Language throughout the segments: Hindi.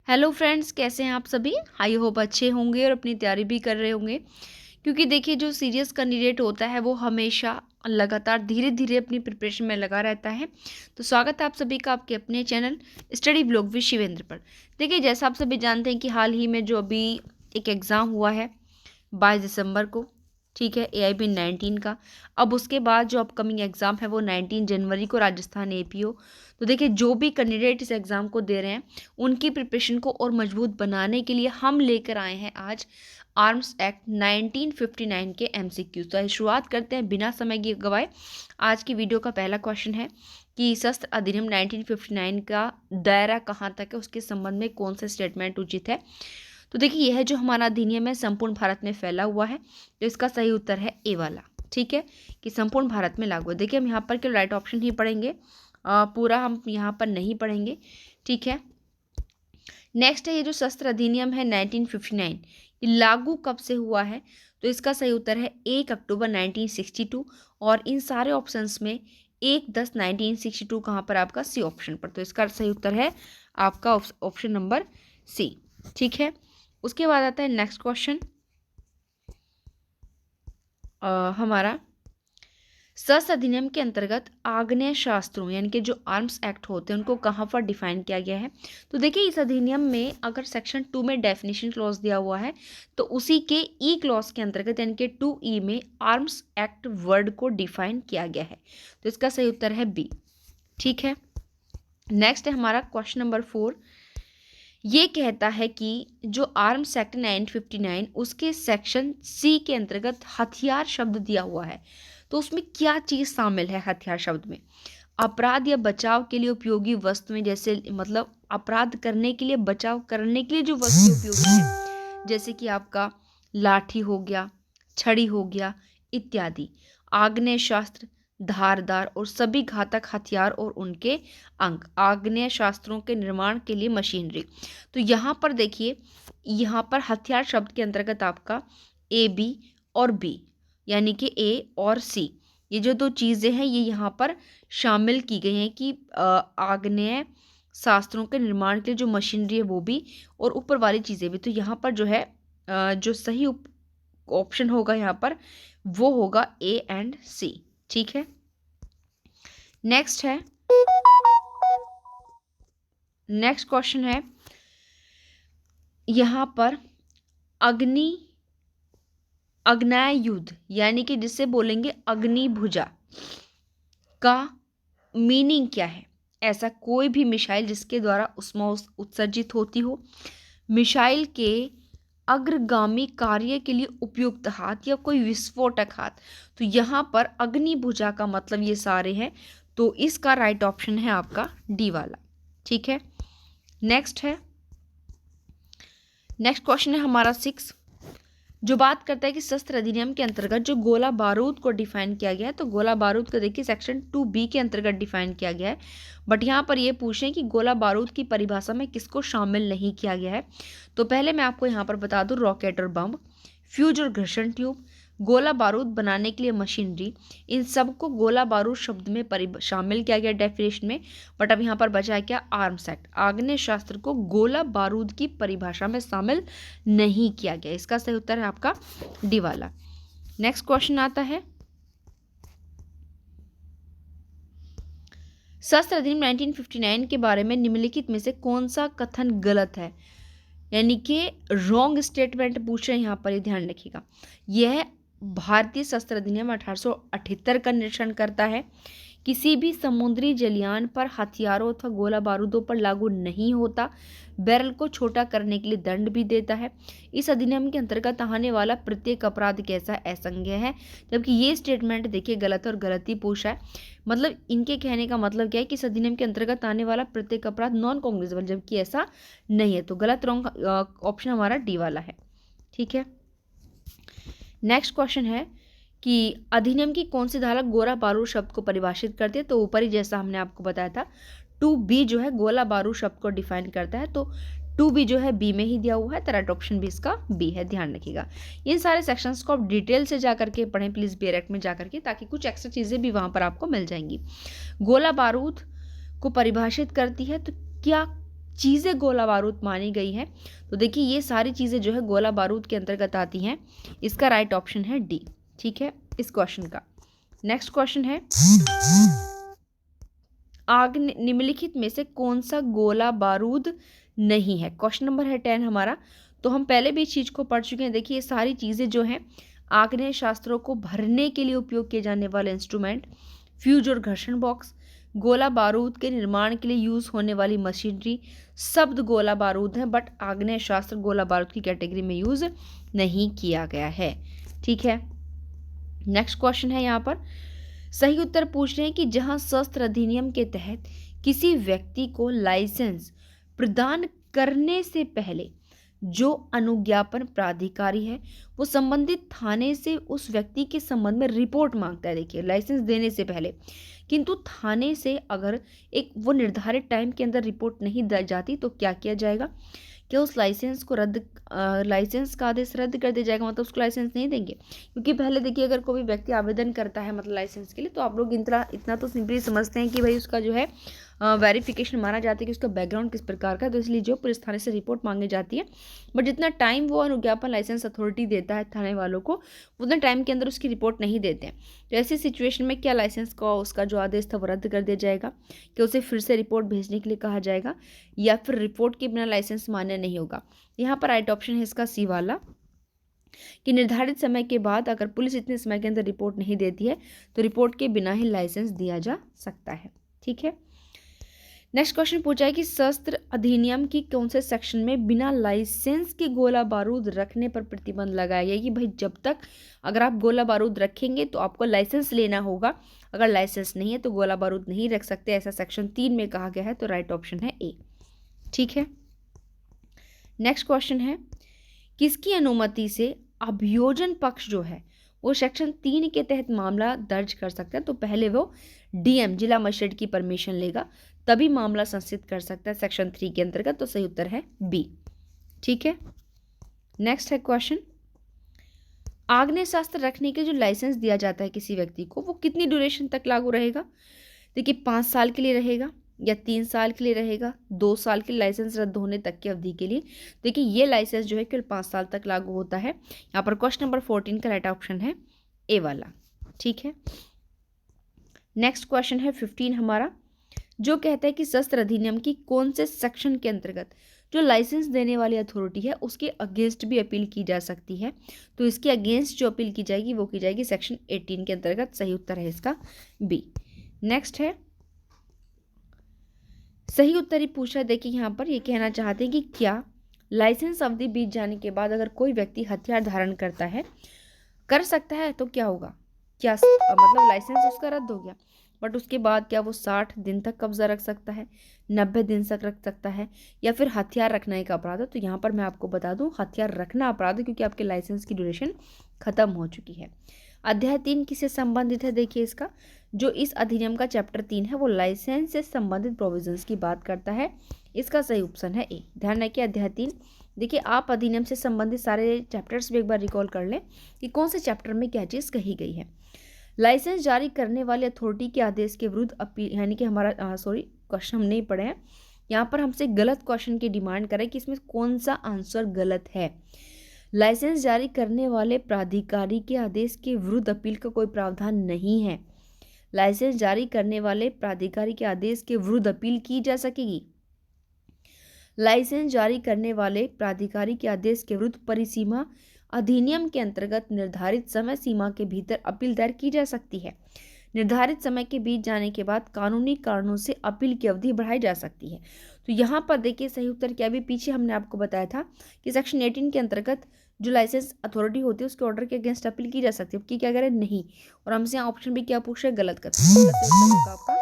हेलो फ्रेंड्स, कैसे हैं आप सभी। आई होप अच्छे होंगे और अपनी तैयारी भी कर रहे होंगे। क्योंकि देखिए, जो सीरियस कैंडिडेट होता है वो हमेशा लगातार धीरे धीरे अपनी प्रिपरेशन में लगा रहता है। तो स्वागत है आप सभी का आपके अपने channel study blog with Shivendra पर। देखिए, जैसा आप सभी जानते हैं कि हाल ही में जो अभी एक एग्ज़ाम हुआ है 22 दिसंबर को, ठीक है, AIB-19 का। अब उसके बाद जो अपकमिंग एग्ज़ाम है वो 19 जनवरी को राजस्थान APO। तो देखिए, जो भी कैंडिडेट इस एग्ज़ाम को दे रहे हैं उनकी प्रिपरेशन को और मजबूत बनाने के लिए हम लेकर आए हैं आज आर्म्स एक्ट 1959 के MCQ। तो शुरुआत करते हैं बिना समय की गवाए। आज की वीडियो का पहला क्वेश्चन है कि शस्त्र अधिनियम 1959 का दायरा कहाँ तक है, उसके संबंध में कौन सा स्टेटमेंट उचित है। तो देखिए, यह जो हमारा अधिनियम है संपूर्ण भारत में फैला हुआ है, तो इसका सही उत्तर है ए वाला। ठीक है, कि संपूर्ण भारत में लागू है। देखिए, हम यहाँ पर केवल राइट ऑप्शन ही पढ़ेंगे, पूरा हम यहाँ पर नहीं पढ़ेंगे। ठीक है, नेक्स्ट है ये जो शस्त्र अधिनियम है 1959, ये लागू कब से हुआ है। तो इसका सही उत्तर है 1 अक्टूबर 1962। और इन सारे ऑप्शंस में 1/10/1962 कहाँ पर आपका सी ऑप्शन पर। तो इसका सही उत्तर है आपका ऑप्शन नंबर सी। ठीक है, उसके बाद आता है नेक्स्ट क्वेश्चन हमारा। शस्त्र अधिनियम के अंतर्गत आग्नेय शास्त्रों यानी कि जो आर्म्स एक्ट होते हैं उनको कहाँ पर डिफाइन किया गया है। तो देखिए, इस अधिनियम में अगर सेक्शन 2 में डेफिनेशन क्लॉज दिया हुआ है तो उसी के ई क्लॉज के अंतर्गत यानी कि 2E में आर्म्स एक्ट वर्ड को डिफाइन किया गया है। तो इसका सही उत्तर है बी। ठीक है, नेक्स्ट है हमारा क्वेश्चन नंबर 4। ये कहता है कि जो आर्म्स एक्ट 1959 उसके सेक्शन सी के अंतर्गत हथियार शब्द दिया हुआ है, तो उसमें क्या चीज़ शामिल है हथियार शब्द में। अपराध या बचाव के लिए उपयोगी वस्तुएं, जैसे मतलब अपराध करने के लिए, बचाव करने के लिए जो वस्तु उपयोगी है, जैसे कि आपका लाठी हो गया, छड़ी हो गया इत्यादि। आग्नेय शास्त्र, धारदार और सभी घातक हथियार और उनके अंग, आग्नेय शास्त्रों के निर्माण के लिए मशीनरी। तो यहाँ पर देखिए, यहाँ पर हथियार शब्द के अंतर्गत आपका AB और B यानी कि A और C, ये जो दो चीज़ें हैं ये यहाँ पर शामिल की गई हैं कि आग्नेय शास्त्रों के निर्माण के लिए जो मशीनरी है वो भी और ऊपर वाली चीज़ें भी। तो यहाँ पर जो है जो सही ऑप्शन होगा यहाँ पर वो होगा A एंड C। ठीक है, नेक्स्ट है, नेक्स्ट क्वेश्चन है यहाँ पर अग्नेय युद्ध यानी कि जिसे बोलेंगे अग्नि भुजा का मीनिंग क्या है। ऐसा कोई भी मिसाइल जिसके द्वारा उष्मा उत्सर्जित होती हो, मिसाइल के अग्रगामी कार्य के लिए उपयुक्त हाथ या कोई विस्फोटक हाथ। तो यहाँ पर अग्नि भुजा का मतलब ये सारे हैं, तो इसका राइट ऑप्शन है आपका डी वाला। ठीक है, नेक्स्ट है, नेक्स्ट क्वेश्चन है हमारा 6, जो बात करता है कि शस्त्र अधिनियम के अंतर्गत जो गोला बारूद को डिफाइन किया गया है। तो गोला बारूद को देखिए सेक्शन 2B के अंतर्गत डिफाइन किया गया है, बट यहाँ पर ये पूछें कि गोला बारूद की परिभाषा में किसको शामिल नहीं किया गया है। तो पहले मैं आपको यहाँ पर बता दूँ, रॉकेट और बम, फ्यूज और घर्षण ट्यूब, गोला बारूद बनाने के लिए मशीनरी, इन सबको गोला बारूद शब्द में शामिल किया गया डेफिनेशन में। बट अब यहाँ पर बचा है क्या, आर्म्स एक्ट, आग्नेय शास्त्र को गोला बारूद की परिभाषा में शामिल नहीं किया गया। इसका सही उत्तर है आपका डी वाला। नेक्स्ट क्वेश्चन आता है, शस्त्र अधिनियम 1959 के बारे में निम्नलिखित में से कौन सा कथन गलत है, यानी कि रॉन्ग स्टेटमेंट पूछ रहे हैं यहाँ पर, ये ध्यान रखिएगा। यह भारतीय शस्त्र अधिनियम 1878 का निरीक्षण करता है, किसी भी समुद्री जलयान पर हथियारों अथवा गोला बारूदों पर लागू नहीं होता, बैरल को छोटा करने के लिए दंड भी देता है। इस अधिनियम के अंतर्गत आने वाला प्रत्येक अपराध कैसा असंज्ञ है। जबकि ये स्टेटमेंट देखिए गलत और गलत ही पूछा है। मतलब इनके कहने का मतलब क्या है कि इस अधिनियम के अंतर्गत आने वाला प्रत्येक अपराध नॉन कॉग्निजेबल, जबकि ऐसा नहीं है। तो गलत रॉन्ग ऑप्शन हमारा डी वाला है। ठीक है, नेक्स्ट क्वेश्चन है कि अधिनियम की कौन सी धारा गोला बारूद शब्द को परिभाषित करती है। तो ऊपर ही जैसा हमने आपको बताया था 2B जो है गोला बारूद शब्द को डिफाइन करता है, तो 2B जो है बी में ही दिया हुआ है, तो राइट ऑप्शन भी इसका बी है, ध्यान रखिएगा। इन सारे सेक्शंस को आप डिटेल से जा करके पढ़ें प्लीज़, बेरेक्ट में जा करके, ताकि कुछ एक्स्ट्रा चीज़ें भी वहाँ पर आपको मिल जाएंगी। गोला बारूद को परिभाषित करती है, तो क्या चीज़ें गोला बारूद मानी गई हैं। तो देखिए ये सारी चीज़ें जो है गोला बारूद के अंतर्गत आती हैं। इसका राइट ऑप्शन है डी। ठीक है, इस क्वेश्चन का नेक्स्ट क्वेश्चन है, आग निम्नलिखित में से कौन सा गोला बारूद नहीं है। क्वेश्चन नंबर है 10 हमारा। तो हम पहले भी इस चीज़ को पढ़ चुके हैं। देखिए ये सारी चीज़ें जो हैं आग्नेय शास्त्रों को भरने के लिए उपयोग किए जाने वाले इंस्ट्रूमेंट, फ्यूज और घर्षण बॉक्स, गोला बारूद के निर्माण के लिए यूज होने वाली मशीनरी, शब्द गोला बारूद है बट आग्नेय शास्त्र गोला बारूद की कैटेगरी में यूज नहीं किया गया है। ठीक है, नेक्स्ट क्वेश्चन है यहाँ पर सही उत्तर पूछ रहे हैं कि जहां शस्त्र अधिनियम के तहत किसी व्यक्ति को लाइसेंस प्रदान करने से पहले जो अनुज्ञापन प्राधिकारी है वो संबंधित थाने से उस व्यक्ति के संबंध में रिपोर्ट मांगता है। देखिए लाइसेंस देने से पहले, किंतु थाने से अगर एक वो निर्धारित टाइम के अंदर रिपोर्ट नहीं दी जाती तो क्या किया जाएगा, क्या उस लाइसेंस को लाइसेंस का आदेश रद्द कर दिया जाएगा, मतलब उसको लाइसेंस नहीं देंगे। क्योंकि पहले देखिए अगर कोई भी व्यक्ति आवेदन करता है मतलब लाइसेंस के लिए तो आप लोग इतना तो सिंपली समझते हैं कि भाई उसका जो है वेरिफिकेशन माना जाता है कि उसका बैकग्राउंड किस प्रकार का है, तो इसलिए जो पुलिस थाने से रिपोर्ट मांगी जाती है। बट जितना टाइम वो अनुज्ञापन लाइसेंस अथॉरिटी देता है थाने वालों को उतना टाइम के अंदर उसकी रिपोर्ट नहीं देते हैं। तो ऐसी सिचुएशन में क्या लाइसेंस का उसका जो आदेश था वो रद्द कर दिया जाएगा, कि उसे फिर से रिपोर्ट भेजने के लिए कहा जाएगा, या फिर रिपोर्ट के बिना लाइसेंस मान्य नहीं होगा। यहाँ पर राइट ऑप्शन है इसका सी वाला, कि निर्धारित समय के बाद अगर पुलिस इतने समय के अंदर रिपोर्ट नहीं देती है तो रिपोर्ट के बिना ही लाइसेंस दिया जा सकता है। ठीक है, नेक्स्ट क्वेश्चन पूछा है कि शस्त्र अधिनियम की कौन से सेक्शन में बिना लाइसेंस के गोला बारूद रखने पर प्रतिबंध लगाया गया है। कि भाई जब तक अगर आप गोला बारूद रखेंगे तो आपको लाइसेंस लेना होगा, अगर लाइसेंस नहीं है तो गोला बारूद नहीं रख सकते, ऐसा सेक्शन 3 में कहा गया है। तो राइट ऑप्शन है ए। ठीक है, नेक्स्ट क्वेश्चन है किसकी अनुमति से अभियोजन पक्ष जो है वो सेक्शन 3 के तहत मामला दर्ज कर सकता है। तो पहले वो डीएम जिला मजिस्ट्रेट की परमिशन लेगा तभी मामला संस्थित कर सकता है सेक्शन 3 के अंतर्गत। तो सही उत्तर है बी। ठीक है, नेक्स्ट है क्वेश्चन, आग्नेय शास्त्र रखने के जो लाइसेंस दिया जाता है किसी व्यक्ति को वो कितनी ड्यूरेशन तक लागू रहेगा। देखिए 5 साल के लिए रहेगा या 3 साल के लिए रहेगा, 2 साल के लाइसेंस रद्द होने तक की अवधि के लिए। देखिए ये लाइसेंस जो है केवल 5 साल तक लागू होता है। यहाँ पर क्वेश्चन नंबर 14 का राइट ऑप्शन है ए वाला। ठीक है, नेक्स्ट क्वेश्चन है 15 हमारा, जो कहता है कि शस्त्र अधिनियम की कौन से सेक्शन के अंतर्गत जो लाइसेंस देने वाली अथॉरिटी है उसके अगेंस्ट भी अपील की जा सकती है। तो इसके अगेंस्ट जो अपील की जाएगी वो की जाएगी सेक्शन 18 के अंतर्गत। सही उत्तर है इसका बी। नेक्स्ट है सही उत्तर ही पूछा है। देखिए यहाँ पर ये कहना चाहते हैं कि क्या लाइसेंस अवधि बीत जाने के बाद अगर कोई व्यक्ति हथियार धारण कर सकता है तो क्या होगा, क्या मतलब लाइसेंस उसका रद्द हो गया बट उसके बाद क्या वो 60 दिन तक कब्जा रख सकता है, 90 दिन तक रख सकता है, या फिर हथियार रखना एक अपराध है। तो यहाँ पर मैं आपको बता दूं हथियार रखना अपराध है क्योंकि आपके लाइसेंस की ड्यूरेशन खत्म हो चुकी है। अध्याय 3 किससे संबंधित है, देखिए इसका जो इस अधिनियम का चैप्टर 3 है वो लाइसेंस से संबंधित प्रोविजंस की बात करता है। इसका सही ऑप्शन है ए। ध्यान रखिए अध्याय 3। देखिए आप अधिनियम से संबंधित सारे चैप्टर्स भी एक बार रिकॉल कर लें कि कौन से चैप्टर में क्या चीज़ कही गई है। लाइसेंस जारी करने वाले अथॉरिटी के आदेश के विरुद्ध अपील, यानी कि हमारा क्वेश्चन हम नहीं पढ़े हैं, यहाँ पर हमसे गलत क्वेश्चन की डिमांड करें कि इसमें कौन सा आंसर गलत है। लाइसेंस जारी करने वाले प्राधिकारी के आदेश के विरुद्ध अपील का कोई प्रावधान नहीं है। लाइसेंस जारी करने वाले प्राधिकारी के आदेश के विरुद्ध अपील की जा सकेगी। लाइसेंस जारी करने वाले प्राधिकारी के आदेश के विरुद्ध परिसीमा अधिनियम के अंतर्गत निर्धारित समय सीमा के भीतर अपील दायर की जा सकती है। निर्धारित समय के बीत जाने के बाद कानूनी कारणों से अपील की अवधि बढ़ाई जा सकती है। तो यहाँ पर देखिए सही उत्तर क्या, भी पीछे हमने आपको बताया था कि सेक्शन 18 के अंतर्गत जो लाइसेंस अथॉरिटी होती है उसके ऑर्डर के अगेंस्ट अपील की जा सकती है। कि क्या करें, नहीं। और हमसे यहाँ ऑप्शन भी क्या पूछ रहे, गलत कर आपका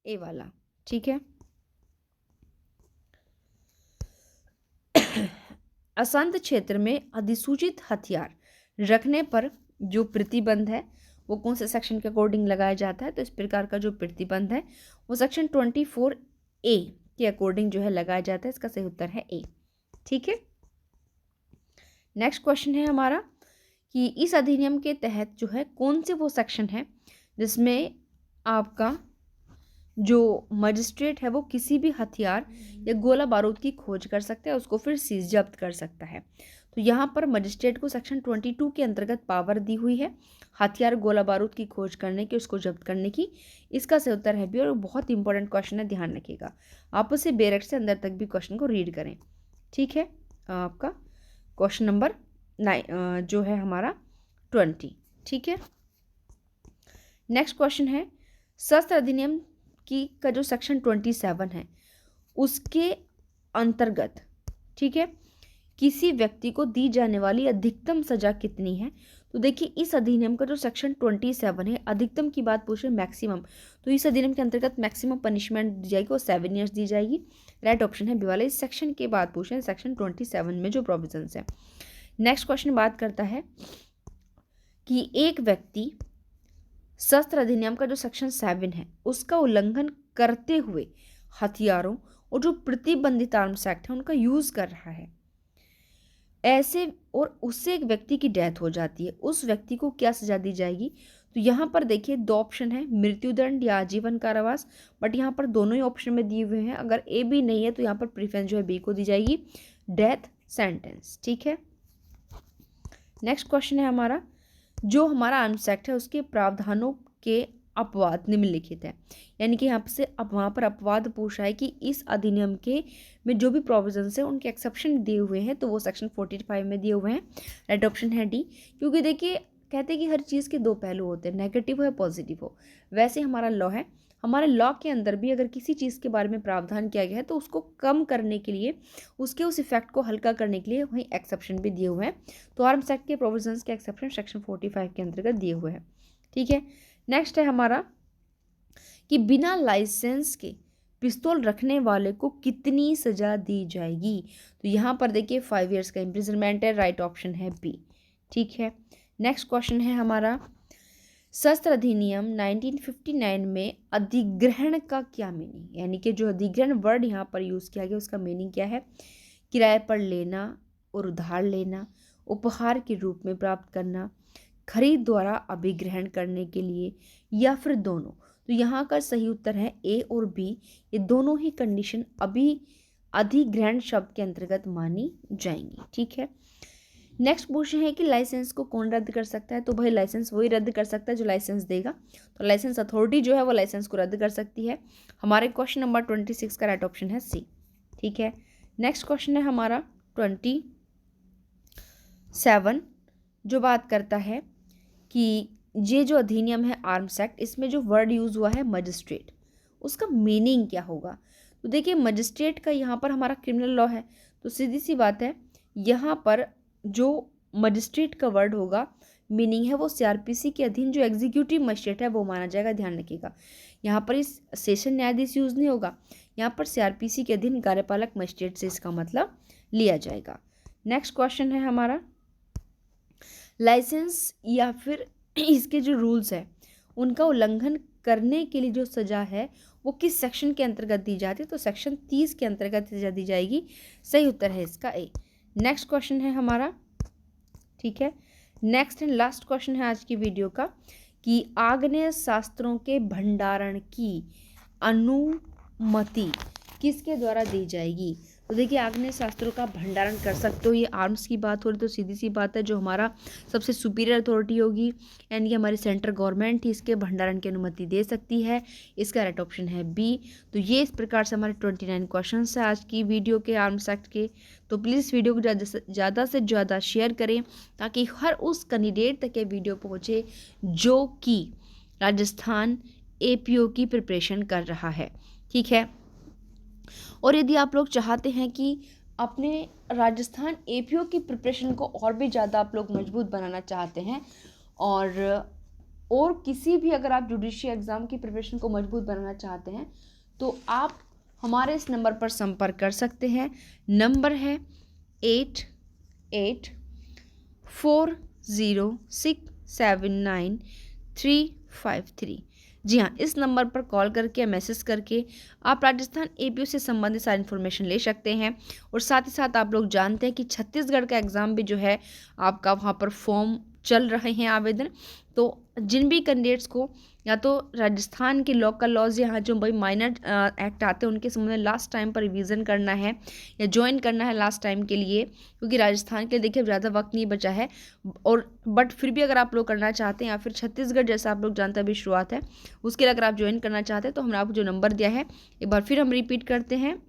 ए वाला। ठीक है, अशांत क्षेत्र में अधिसूचित हथियार रखने पर जो प्रतिबंध है वो कौन से सेक्शन के अकॉर्डिंग लगाया जाता है। तो इस प्रकार का जो प्रतिबंध है वो सेक्शन 24A के अकॉर्डिंग जो है लगाया जाता है। इसका सही उत्तर है ए। ठीक है, नेक्स्ट क्वेश्चन है हमारा कि इस अधिनियम के तहत जो है कौन से वो सेक्शन है जिसमें आपका जो मजिस्ट्रेट है वो किसी भी हथियार या गोला बारूद की खोज कर सकता है, उसको फिर सीज जब्त कर सकता है। तो यहाँ पर मजिस्ट्रेट को सेक्शन 22 के अंतर्गत पावर दी हुई है हथियार गोला बारूद की खोज करने की, उसको जब्त करने की। इसका सही उत्तर है बी, और बहुत इंपॉर्टेंट क्वेश्चन है, ध्यान रखिएगा। आप उसे बैरक से अंदर तक भी क्वेश्चन को रीड करें। ठीक है, आपका क्वेश्चन नंबर 9 जो है हमारा 20। ठीक है, नेक्स्ट क्वेश्चन है शस्त्र अधिनियम की का जो सेक्शन 27 है उसके अंतर्गत, ठीक है, किसी व्यक्ति को दी जाने वाली अधिकतम सजा कितनी है। तो देखिए इस अधिनियम का जो सेक्शन 27 है, अधिकतम की बात पूछ रहे मैक्सिमम, तो इस अधिनियम के अंतर्गत मैक्सिमम पनिशमेंट दी जाएगी वो 7 ईयर्स दी जाएगी। राइट ऑप्शन है बी वाला। इस सेक्शन के बाद पूछ रहे हैं सेक्शन 27 में जो प्रोविजंस है। नेक्स्ट क्वेश्चन बात करता है कि एक व्यक्ति शस्त्र अधिनियम का जो सेक्शन 7 है उसका उल्लंघन करते हुए हथियारों और जो प्रतिबंधित आर्म्स एक्ट है उनका यूज कर रहा है ऐसे, और उससे एक व्यक्ति की डेथ हो जाती है, उस व्यक्ति को क्या सजा दी जाएगी। तो यहाँ पर देखिए 2 ऑप्शन है, मृत्युदंड या आजीवन कारावास, बट यहाँ पर दोनों ही ऑप्शन में दिए हुए हैं। अगर ए बी नहीं है तो यहाँ पर प्रेफरेंस जो है बी को दी जाएगी, डेथ सेंटेंस। ठीक है, नेक्स्ट क्वेश्चन है हमारा जो हमारा आर्म्स एक्ट है उसके प्रावधानों के अपवाद निम्नलिखित है, यानी कि यहाँ से अब वहाँ पर अपवाद पूछा है कि इस अधिनियम के में जो भी प्रोविजंस है उनके एक्सेप्शन दिए हुए हैं, तो वो सेक्शन 45 में दिए हुए हैं। राइट ऑप्शन है डी, क्योंकि देखिए कहते हैं कि हर चीज़ के 2 पहलू होते हैं, नेगेटिव हो या पॉजिटिव हो। वैसे हमारा लॉ है, हमारे लॉ के अंदर भी अगर किसी चीज़ के बारे में प्रावधान किया गया है तो उसको कम करने के लिए, उसके उस इफेक्ट को हल्का करने के लिए वहीं एक्सेप्शन भी दिए हुए हैं। तो आर्म्स एक्ट के प्रोविजंस के एक्सेप्शन सेक्शन 45 के अंतर्गत दिए हुए हैं। ठीक है, नेक्स्ट है हमारा कि बिना लाइसेंस के पिस्तौल रखने वाले को कितनी सजा दी जाएगी। तो यहाँ पर देखिए 5 ईयर्स का इम्प्रिजनमेंट है। राइट ऑप्शन है बी। ठीक है, नेक्स्ट क्वेश्चन है हमारा शस्त्र अधिनियम 1959 में अधिग्रहण का क्या मीनिंग, यानी कि जो अधिग्रहण वर्ड यहाँ पर यूज़ किया गया उसका मीनिंग क्या है। किराए पर लेना और उधार लेना, उपहार के रूप में प्राप्त करना, खरीद द्वारा अभिग्रहण करने के लिए, या फिर दोनों। तो यहाँ का सही उत्तर है ए और बी, ये दोनों ही कंडीशन अभी अधिग्रहण शब्द के अंतर्गत मानी जाएंगी। ठीक है, नेक्स्ट क्वेश्चन है कि लाइसेंस को कौन रद्द कर सकता है। तो भाई लाइसेंस वही रद्द कर सकता है जो लाइसेंस देगा, तो लाइसेंस अथॉरिटी जो है वो लाइसेंस को रद्द कर सकती है। हमारे क्वेश्चन नंबर 26 का राइट ऑप्शन है सी। ठीक है, नेक्स्ट क्वेश्चन है हमारा 27 जो बात करता है कि ये जो अधिनियम है आर्म्स एक्ट, इसमें जो वर्ड यूज़ हुआ है मजिस्ट्रेट, उसका मीनिंग क्या होगा। तो देखिए मजिस्ट्रेट का यहाँ पर हमारा क्रिमिनल लॉ है, तो सीधी सी बात है यहाँ पर जो मजिस्ट्रेट का वर्ड होगा मीनिंग है वो सीआरपीसी के अधीन जो एग्जीक्यूटिव मजिस्ट्रेट है वो माना जाएगा। ध्यान रखिएगा, यहाँ पर इस सेशन न्यायाधीश यूज़ नहीं होगा, यहाँ पर सीआरपीसी के अधीन कार्यपालक मजिस्ट्रेट से इसका मतलब लिया जाएगा। नेक्स्ट क्वेश्चन है हमारा लाइसेंस या फिर इसके जो रूल्स है उनका उल्लंघन करने के लिए जो सज़ा है वो किस सेक्शन के अंतर्गत दी जाती है। तो सेक्शन 30 के अंतर्गत सज़ा दी जाएगी। सही उत्तर है इसका ए। नेक्स्ट क्वेश्चन है हमारा, ठीक है, नेक्स्ट एंड लास्ट क्वेश्चन है आज की वीडियो का कि आग्नेय शास्त्रों के भंडारण की अनुमति किसके द्वारा दी जाएगी। तो देखिए आग्नेय शास्त्रों का भंडारण कर सकते हो, ये आर्म्स की बात हो रही तो सीधी सी बात है जो हमारा सबसे सुपीरियर अथॉरिटी होगी यानी कि हमारी सेंट्रल गवर्नमेंट ही इसके भंडारण की अनुमति दे सकती है। इसका राइट ऑप्शन है बी। तो ये इस प्रकार से हमारे 29 क्वेश्चन है आज की वीडियो के आर्म्स एक्ट के। तो प्लीज़ वीडियो को ज़्यादा से ज़्यादा शेयर करें ताकि हर उस कैंडिडेट तक ये वीडियो पहुँचे जो कि राजस्थान APO की प्रिपरेशन कर रहा है। ठीक है, और यदि आप लोग चाहते हैं कि अपने राजस्थान APO की प्रिपरेशन को और भी ज़्यादा आप लोग मजबूत बनाना चाहते हैं और किसी भी अगर आप जुडिशियल एग्ज़ाम की प्रिपरेशन को मजबूत बनाना चाहते हैं तो आप हमारे इस नंबर पर संपर्क कर सकते हैं। नंबर है 8840679353। जी हाँ, इस नंबर पर कॉल करके या मैसेज करके आप राजस्थान APO से संबंधित सारी इन्फॉर्मेशन ले सकते हैं। और साथ ही साथ आप लोग जानते हैं कि छत्तीसगढ़ का एग्ज़ाम भी जो है आपका वहाँ पर फॉर्म चल रहे हैं आवेदन। तो जिन भी कैंडिडेट्स को या तो राजस्थान के लोकल लॉज यहाँ जो भाई माइनर एक्ट आते हैं उनके संबंध में लास्ट टाइम पर रिवीजन करना है या ज्वाइन करना है लास्ट टाइम के लिए, क्योंकि राजस्थान के लिए देखिए ज़्यादा वक्त नहीं बचा है। और बट फिर भी अगर आप लोग करना चाहते हैं या फिर छत्तीसगढ़ जैसा आप लोग जानते हैं अभी शुरुआत है, उसके लिए अगर आप ज्वाइन करना चाहते हैं तो हमने आपको जो नंबर दिया है एक बार फिर हम रिपीट करते हैं,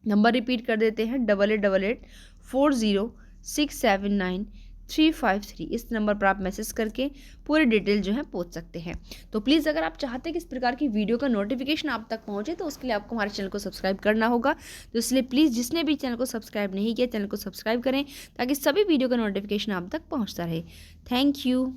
नंबर रिपीट कर देते हैं 888840679353। इस नंबर पर आप मैसेज करके पूरे डिटेल जो है पूछ सकते हैं। तो प्लीज़ अगर आप चाहते हैं कि इस प्रकार की वीडियो का नोटिफिकेशन आप तक पहुंचे तो उसके लिए आपको हमारे चैनल को सब्सक्राइब करना होगा। तो इसलिए प्लीज़ जिसने भी चैनल को सब्सक्राइब नहीं किया चैनल को सब्सक्राइब करें ताकि सभी वीडियो का नोटिफिकेशन आप तक पहुँचता रहे। Thank you.